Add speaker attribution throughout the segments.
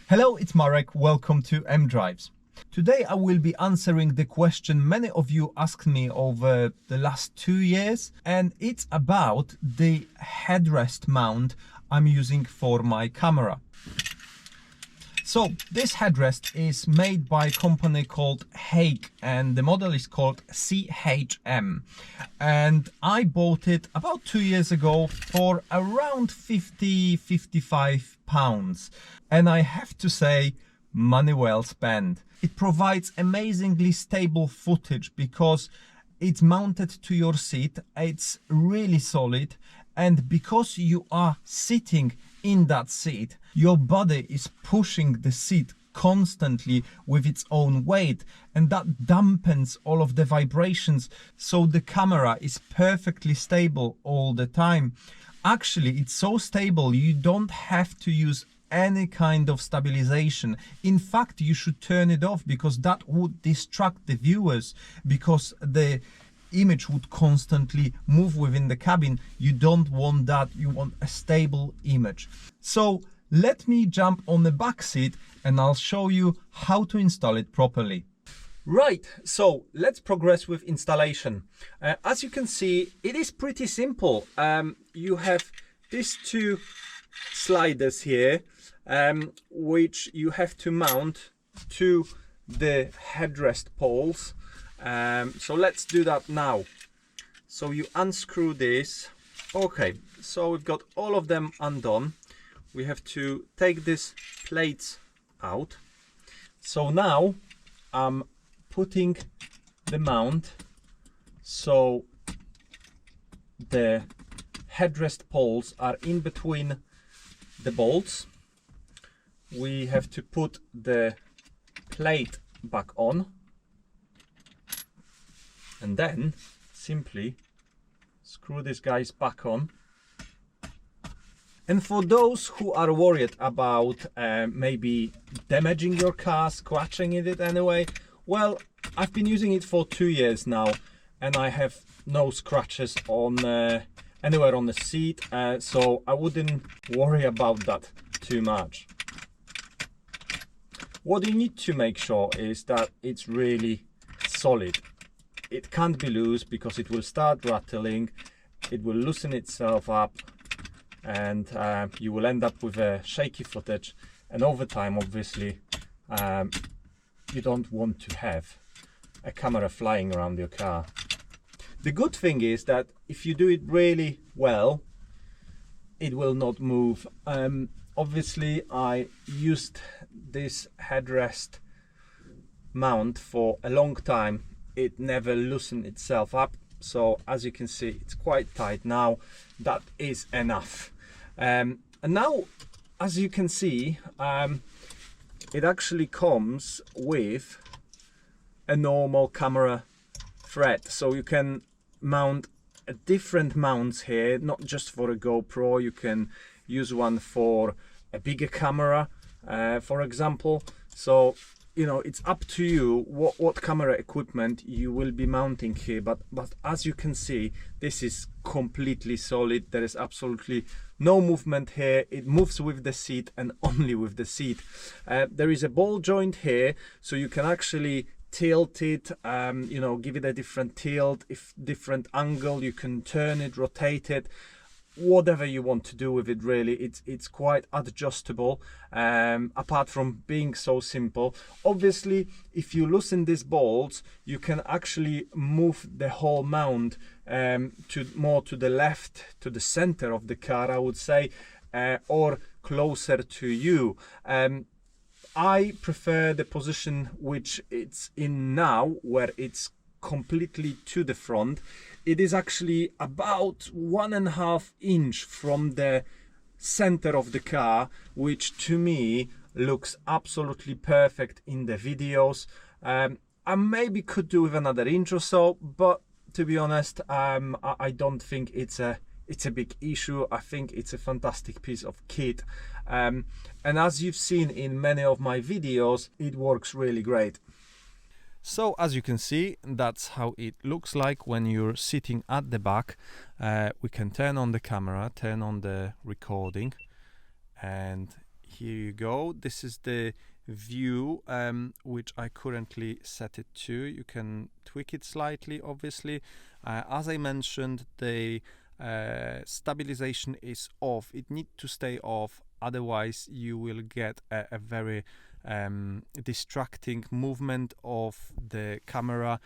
Speaker 1: Hello, it's Marek. Welcome to Mdrives. Today I will be answering the question many of you asked me over the last 2 years, and it's about the headrest mount I'm using for my camera. So this headrest is made by a company called Hake, and the model is called CHM, and I bought it about 2 years ago for around 55 pounds, and I have to say, money well spent. It provides amazingly stable footage because it's mounted to your seat, it's really solid, and because you are sitting in that seat, your body is pushing the seat constantly with its own weight, and that dampens all of the vibrations, so the camera is perfectly stable all the time. Actually, it's so stable you don't have to use any kind of stabilization. In fact, you should turn it off because that would distract the viewers, because the image would constantly move within the cabin. You don't want that, you want a stable image. So let me jump on the back seat and I'll show you how to install it properly. Right, so let's progress with installation. As you can see, it is pretty simple. You have these two sliders here, which you have to mount to the headrest poles. So let's do that now. So you unscrew this. Okay, so we've got all of them undone. We have to take these plates out. So now I'm putting the mount so the headrest poles are in between the bolts. We have to put the plate back on and then simply screw these guys back on. And for those who are worried about maybe damaging your car, scratching it anyway, well, I've been using it for 2 years now and I have no scratches on anywhere on the seat, so I wouldn't worry about that too much. What you need to make sure is that it's really solid. It can't be loose because it will start rattling, it will loosen itself up, and you will end up with a shaky footage, and over time obviously you don't want to have a camera flying around your car. The good thing is that if you do it really well, it will not move. Obviously I used this headrest mount for a long time. It never loosened itself up, so as you can see it's quite tight now. That is enough. And now, as you can see, it actually comes with a normal camera thread, so you can mount different mounts here, not just for a GoPro. You can use one for a bigger camera, for example. So you know, it's up to you what camera equipment you will be mounting here, but as you can see, this is completely solid. There is absolutely no movement here. It moves with the seat and only with the seat. There is a ball joint here, so you can actually tilt it, you know, give it a different tilt, if different angle. You can turn it, rotate it, whatever you want to do with it. Really, it's quite adjustable, apart from being so simple. Obviously, if you loosen these bolts, you can actually move the whole mount to more to the left, to the center of the car, I would say, or closer to you. I prefer the position which it's in now, where it's completely to the front. It is actually about 1.5 inch from the center of the car, which to me looks absolutely perfect in the videos. I maybe could do with another inch or so, but to be honest, I don't think it's a big issue. I think it's a fantastic piece of kit, and as you've seen in many of my videos, it works really great. So as you can see, that's how it looks like when you're sitting at the back. We can turn on the camera, turn on the recording, and
Speaker 2: here you go. This is the view which I currently set it to. You can tweak it slightly, obviously. As I mentioned, the stabilization is off. It needs to stay off, otherwise you will get a very distracting movement of the camera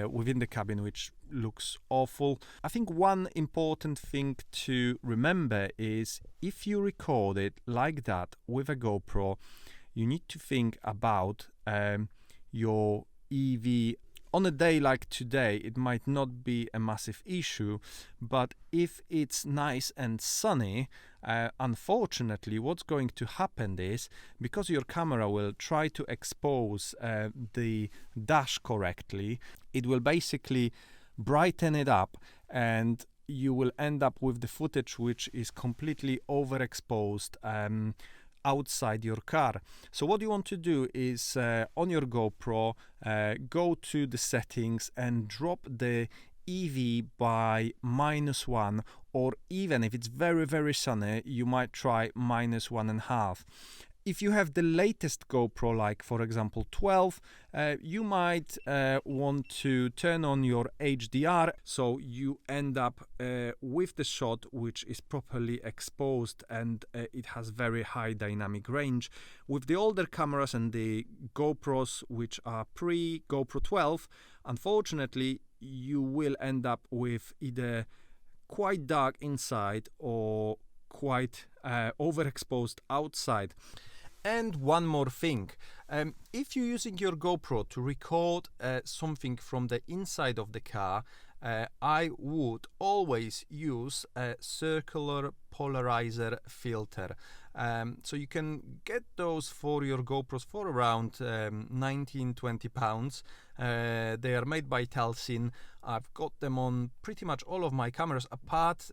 Speaker 2: within the cabin, which looks awful. I think one important thing to remember is if you record it like that with a GoPro, you need to think about your EV. On a day like today, it might not be a massive issue, but if it's nice and sunny, unfortunately, what's going to happen is, because your camera will try to expose the dash correctly, it will basically brighten it up, and you will end up with the footage which is completely overexposed outside your car. So what you want to do is on your GoPro, go to the settings and drop the EV by -1, or even if it's very, very sunny, you might try -1.5. If you have the latest GoPro, like for example 12, you might want to turn on your HDR, so you end up with the shot which is properly exposed, and it has very high dynamic range. With the older cameras and the GoPros which are pre-GoPro 12, unfortunately you will end up with either quite dark inside or quite overexposed outside. And one more thing, if you're using your GoPro to record something from the inside of the car, I would always use a circular polarizer filter. So you can get those for your GoPros for around 19-20 pounds. They are made by Telsin. I've got them on pretty much all of my cameras, apart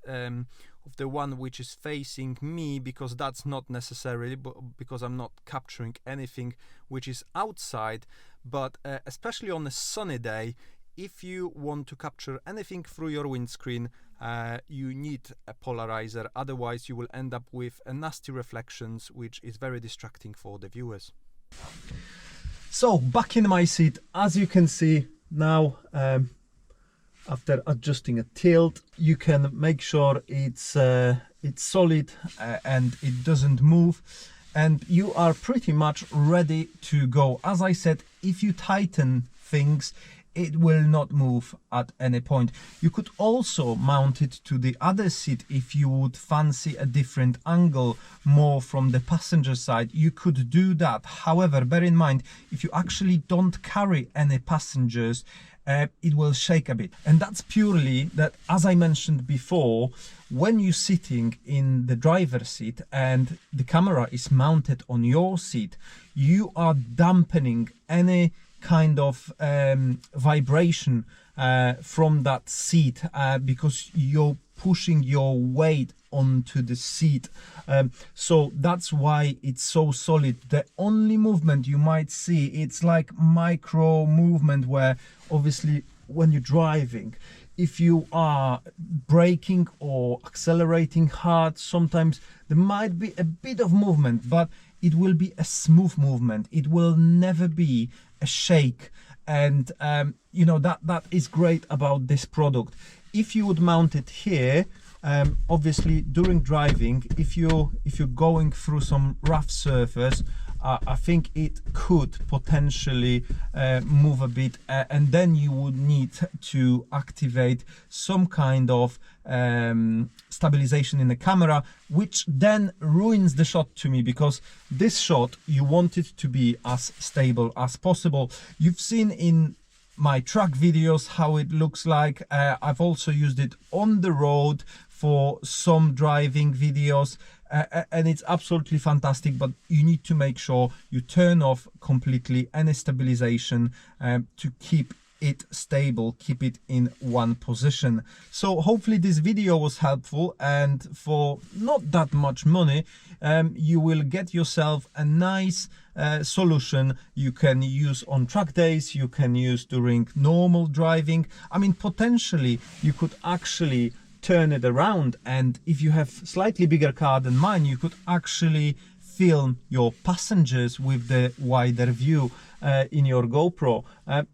Speaker 2: of the one which is facing me, because that's not necessarily, because I'm not capturing anything which is outside. But especially on a sunny day, if you want to capture anything through your windscreen, you need a polarizer, otherwise you will end up with a nasty reflections, which is very distracting for the viewers.
Speaker 1: So back in my seat, as you can see now, after adjusting a tilt, you can make sure it's solid and it doesn't move, and you are pretty much ready to go. As I said, if you tighten things, it will not move at any point. You could also mount it to the other seat if you would fancy a different angle, more from the passenger side. You could do that. However, bear in mind, if you actually don't carry any passengers, it will shake a bit. And that's purely that, as I mentioned before, when you're sitting in the driver's seat and the camera is mounted on your seat, you are dampening any kind of vibration from that seat, because you're pushing your weight onto the seat. So that's why it's so solid. The only movement you might see, it's like micro movement, where obviously when you're driving, if you are braking or accelerating hard, sometimes there might be a bit of movement, but it will be a smooth movement. It will never be a shake. And you know, that is great about this product. If you would mount it here, obviously during driving, if you're going through some rough surface, I think it could potentially move a bit, and then you would need to activate some kind of stabilization in the camera, which then ruins the shot to me, because this shot, you want it to be as stable as possible. You've seen in my track videos how it looks like. I've also used it on the road for some driving videos, and it's absolutely fantastic. But you need to make sure you turn off completely any stabilization to keep it stable, keep it in one position. So hopefully this video was helpful, and for not that much money, you will get yourself a nice solution you can use on track days, you can use during normal driving. I mean, potentially you could actually turn it around, and if you have slightly bigger car than mine, you could actually
Speaker 2: film your passengers with the wider view in your GoPro.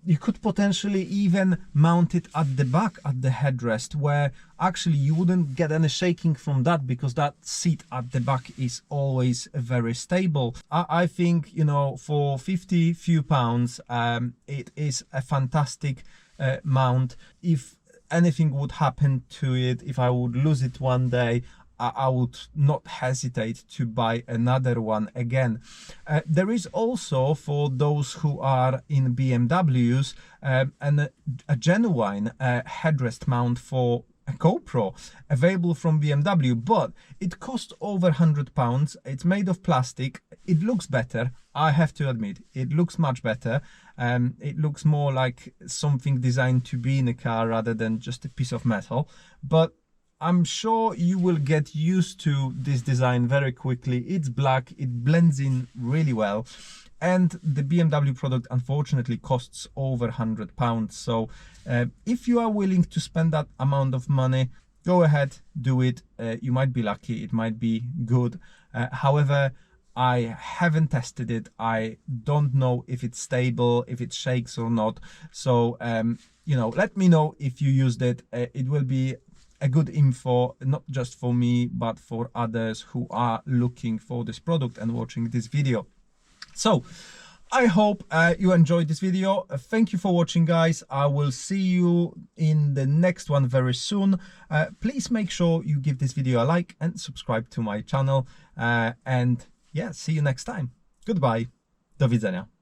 Speaker 2: You could potentially even mount it at the back at the headrest, where actually you wouldn't get any shaking from that, because that seat at the back is always very stable. I think, you know, for 50 few pounds, it is a fantastic mount. If anything would happen to it, if I would lose it one day, I would not hesitate to buy another one again. There is also, for those who are in BMWs, a genuine headrest mount for a GoPro available from BMW, but it costs over £100. It's made of plastic. It looks better, I have to admit. It looks much better. It looks more like something designed to be in a car rather than just a piece of metal. But I'm sure you will get used to this design very quickly. It's black, it blends in really well, and the BMW product unfortunately costs over £100. So if you are willing to spend that amount of money, go ahead, do it. You might be lucky, it might be good. However, I haven't tested it. I don't know if it's stable, if it shakes or not. So you know, let me know if you used it. It will be a good info, not just for me, but for others who are looking for this product and watching this video. So I hope you enjoyed this video. Thank you for watching, guys. I will see you in the next one very soon. Please make sure you give this video a like and subscribe to my channel. And yeah, see you next time. Goodbye. Do widzenia.